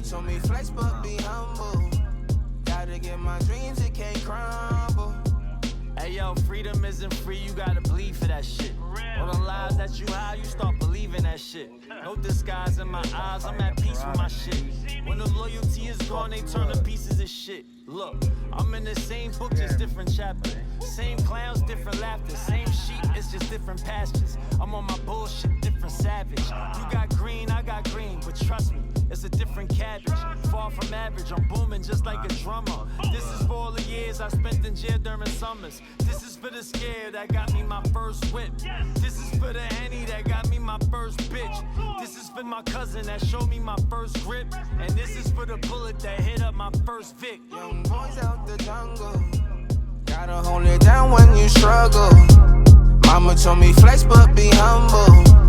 told me flex but be humble. Gotta get my dreams, it can't crumble. Hey yo, freedom isn't free, you gotta bleed for that shit. All the lies that you hide, you start believing that shit. No disguise in my eyes, I'm at peace with my shit. When the loyalty is gone, they turn to pieces of shit. Look, I'm in the same book, just different chapters. Same clowns, different laughter. Same sheep, it's just different pastures. I'm on my bullshit, different savage. You got green, I got green, but trust me, it's a different cabbage. Far from average, I'm booming just like a drummer. This is for all the years I spent in jail during summers. This is for the scare that got me my first whip. This is for the Henny that got me my first bitch. This is for my cousin that showed me my first grip. And this is for the bullet that hit up my first Vic. Young boys out the jungle, gotta hold it down when you struggle. Mama told me flex but be humble.